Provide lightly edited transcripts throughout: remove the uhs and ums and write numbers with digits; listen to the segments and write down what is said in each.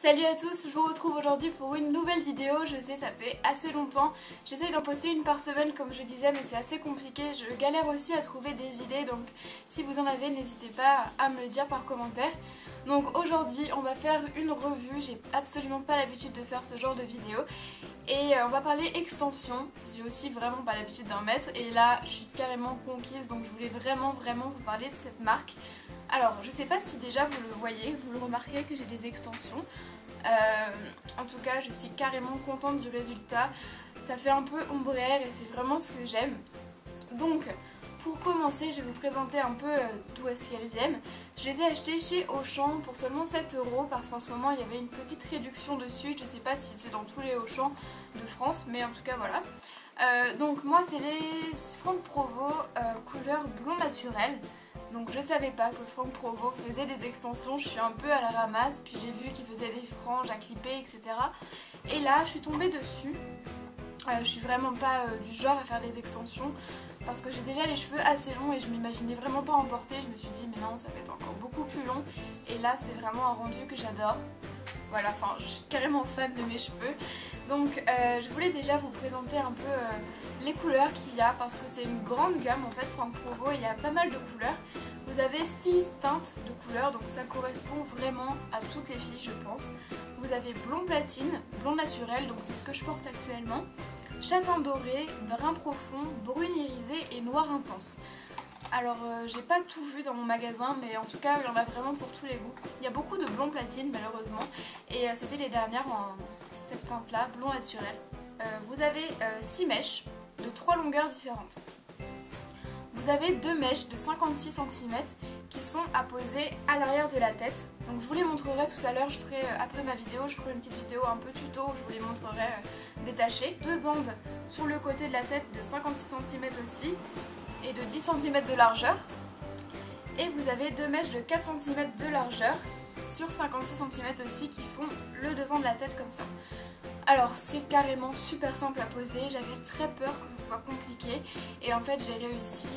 Salut à tous, je vous retrouve aujourd'hui pour une nouvelle vidéo. Je sais, ça fait assez longtemps. J'essaye d'en poster une par semaine comme je disais, mais c'est assez compliqué. Je galère aussi à trouver des idées, donc si vous en avez, n'hésitez pas à me le dire par commentaire. Donc aujourd'hui, on va faire une revue. J'ai absolument pas l'habitude de faire ce genre de vidéo. Et on va parler extension. J'ai aussi vraiment pas l'habitude d'en mettre. Et là, je suis carrément conquise, donc je voulais vraiment vous parler de cette marque. Alors, je sais pas si déjà vous le voyez, vous le remarquez que j'ai des extensions. En tout cas, je suis carrément contente du résultat. Ça fait un peu ombrière et c'est vraiment ce que j'aime. Donc, pour commencer, je vais vous présenter un peu d'où est-ce qu'elles viennent. Je les ai achetées chez Auchan pour seulement 7 € parce qu'en ce moment, il y avait une petite réduction dessus. Je sais pas si c'est dans tous les Auchan de France, mais en tout cas, voilà. Donc, moi, c'est les Franck Provo couleur blond naturel. Donc je savais pas que Franck Provo faisait des extensions, je suis un peu à la ramasse, puis j'ai vu qu'il faisait des franges à clipper, etc. Et là je suis tombée dessus. Je suis vraiment pas du genre à faire des extensions parce que j'ai déjà les cheveux assez longs et je m'imaginais vraiment pas en porter. Je me suis dit mais non, ça va être encore beaucoup plus long. Et là c'est vraiment un rendu que j'adore. Voilà, enfin je suis carrément fan de mes cheveux. Donc je voulais déjà vous présenter un peu les couleurs qu'il y a parce que c'est une grande gamme en fait Franck Provo, il y a pas mal de couleurs. Vous avez 6 teintes de couleurs, donc ça correspond vraiment à toutes les filles je pense. Vous avez blond platine, blond naturel, donc c'est ce que je porte actuellement, châtain doré, brun profond, brune irisé et noir intense. Alors j'ai pas tout vu dans mon magasin, mais en tout cas il y en a vraiment pour tous les goûts. Il y a beaucoup de blond platine malheureusement et c'était les dernières en cette teinte là, blond naturel. Vous avez 6 mèches de 3 longueurs différentes. Vous avez 2 mèches de 56 cm qui sont à poser à l'arrière de la tête. Donc je vous les montrerai tout à l'heure, après ma vidéo, je ferai une petite vidéo un peu tuto où je vous les montrerai détachées. 2 bandes sur le côté de la tête de 56 cm aussi et de 10 cm de largeur. Et vous avez 2 mèches de 4 cm de largeur sur 56 cm aussi qui font le devant de la tête comme ça. Alors c'est carrément super simple à poser, j'avais très peur que ce soit compliqué et en fait j'ai réussi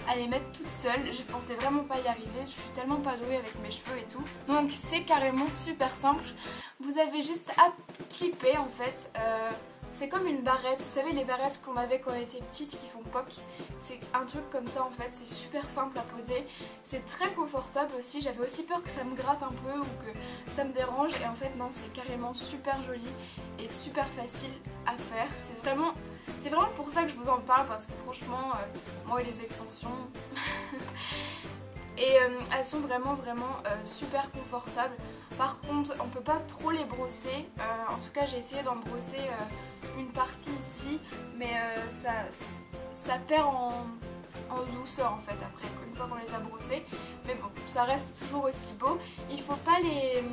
à les mettre toutes seules, je pensais vraiment pas y arriver, je suis tellement pas douée avec mes cheveux et tout. Donc c'est carrément super simple, vous avez juste à clipper en fait, c'est comme une barrette, vous savez les barrettes qu'on avait quand on était petite qui font poc, c'est un truc comme ça en fait, c'est super simple à poser, c'est très confortable aussi, j'avais aussi peur que ça me gratte un peu ou que ça me dérange et en fait non, c'est carrément super joli et super facile à faire, c'est vraiment pour ça que je vous en parle parce que franchement moi et les extensions et elles sont vraiment super confortables. Par contre on peut pas trop les brosser, en tout cas j'ai essayé d'en brosser une partie ici mais ça perd en douceur en fait après une fois qu'on les a brossés, mais bon ça reste toujours aussi beau. Il faut pas les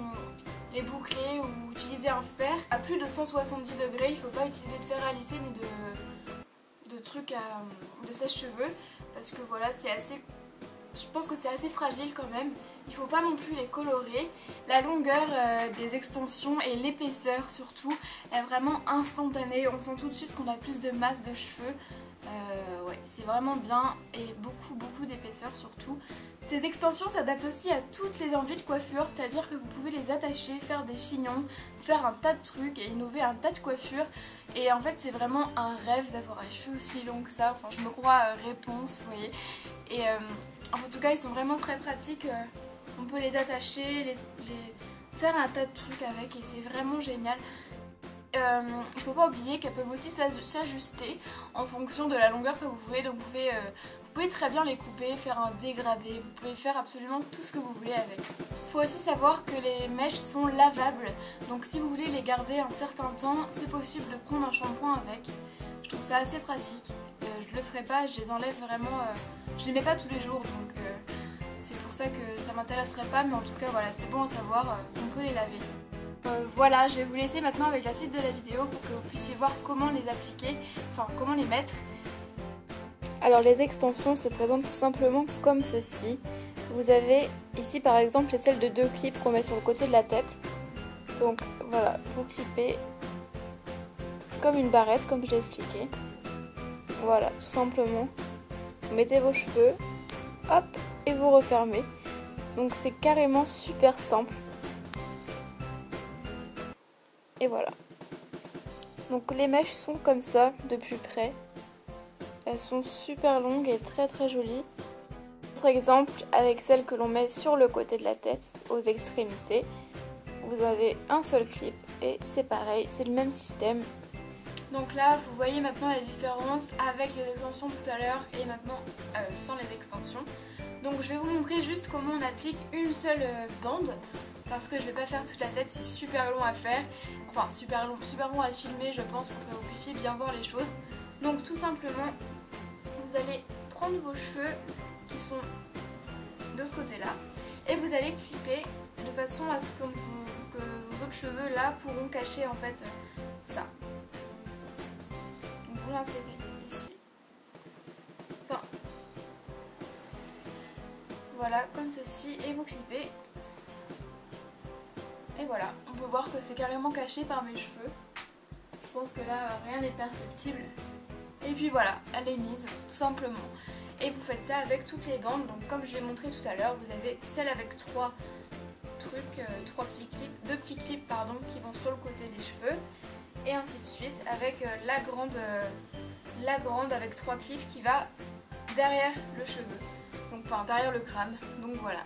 boucler ou utiliser un fer à plus de 170 degrés, il faut pas utiliser de fer à lisser ni de trucs de sèche-cheveux parce que voilà c'est assez, je pense que c'est assez fragile quand même. Il faut pas non plus les colorer. La longueur des extensions et l'épaisseur surtout est vraiment instantanée. On sent tout de suite qu'on a plus de masse de cheveux. Ouais, c'est vraiment bien et beaucoup d'épaisseur surtout. Ces extensions s'adaptent aussi à toutes les envies de coiffure, c'est-à-dire que vous pouvez les attacher, faire des chignons, faire un tas de trucs et innover un tas de coiffures. Et en fait c'est vraiment un rêve d'avoir les cheveux aussi longs que ça. Enfin je me crois réponse, vous voyez. Et en tout cas ils sont vraiment très pratiques. On peut les attacher, faire un tas de trucs avec et c'est vraiment génial. Il ne faut pas oublier qu'elles peuvent aussi s'ajuster en fonction de la longueur que vous voulez. Donc vous pouvez très bien les couper, faire un dégradé, vous pouvez faire absolument tout ce que vous voulez avec. Il faut aussi savoir que les mèches sont lavables. Donc si vous voulez les garder un certain temps, c'est possible de prendre un shampoing avec. Je trouve ça assez pratique. Je ne le ferai pas, je les enlève vraiment, je les mets pas tous les jours donc c'est pour ça que ça m'intéresserait pas, mais en tout cas voilà, c'est bon à savoir, on peut les laver. Voilà, je vais vous laisser maintenant avec la suite de la vidéo pour que vous puissiez voir comment les appliquer, enfin comment les mettre. Alors les extensions se présentent tout simplement comme ceci. Vous avez ici par exemple celle de 2 clips qu'on met sur le côté de la tête. Donc voilà, vous clippez comme une barrette comme je l'ai expliqué. Voilà, tout simplement. Vous mettez vos cheveux, hop, et vous refermez. Donc c'est carrément super simple. Et voilà. Donc les mèches sont comme ça de plus près. Elles sont super longues et très très jolies. Autre exemple avec celles que l'on met sur le côté de la tête, aux extrémités. Vous avez un seul clip et c'est pareil, c'est le même système. Donc là, vous voyez maintenant la différence avec les extensions tout à l'heure et maintenant sans les extensions. Donc je vais vous montrer juste comment on applique une seule bande parce que je vais pas faire toute la tête, c'est super long à faire. Enfin super long à filmer je pense pour que vous puissiez bien voir les choses. Donc tout simplement, vous allez prendre vos cheveux qui sont de ce côté-là et vous allez clipper de façon à ce que vos autres cheveux là pourront cacher en fait ça. Donc vous l'insérez ici. Enfin, voilà, comme ceci, et vous clippez. Et voilà, on peut voir que c'est carrément caché par mes cheveux. Je pense que là, rien n'est perceptible. Et puis voilà, elle est mise, tout simplement. Et vous faites ça avec toutes les bandes. Donc comme je l'ai montré tout à l'heure, vous avez celle avec trois petits clips, deux petits clips pardon, qui vont sur le côté des cheveux. Et ainsi de suite avec la grande avec trois clips qui va derrière le cheveu. Donc enfin derrière le crâne. Donc voilà.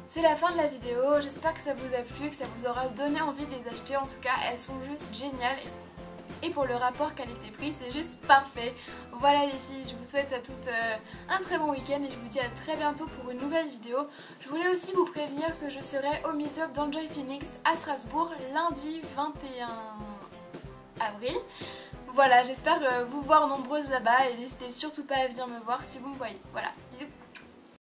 C'est la fin de la vidéo, j'espère que ça vous a plu, que ça vous aura donné envie de les acheter. En tout cas, elles sont juste géniales. Et pour le rapport qualité-prix, c'est juste parfait. Voilà les filles, je vous souhaite à toutes un très bon week-end et je vous dis à très bientôt pour une nouvelle vidéo. Je voulais aussi vous prévenir que je serai au meet-up d'Enjoy Phoenix à Strasbourg lundi 21 avril. Voilà, j'espère vous voir nombreuses là-bas et n'hésitez surtout pas à venir me voir si vous me voyez. Voilà, bisous.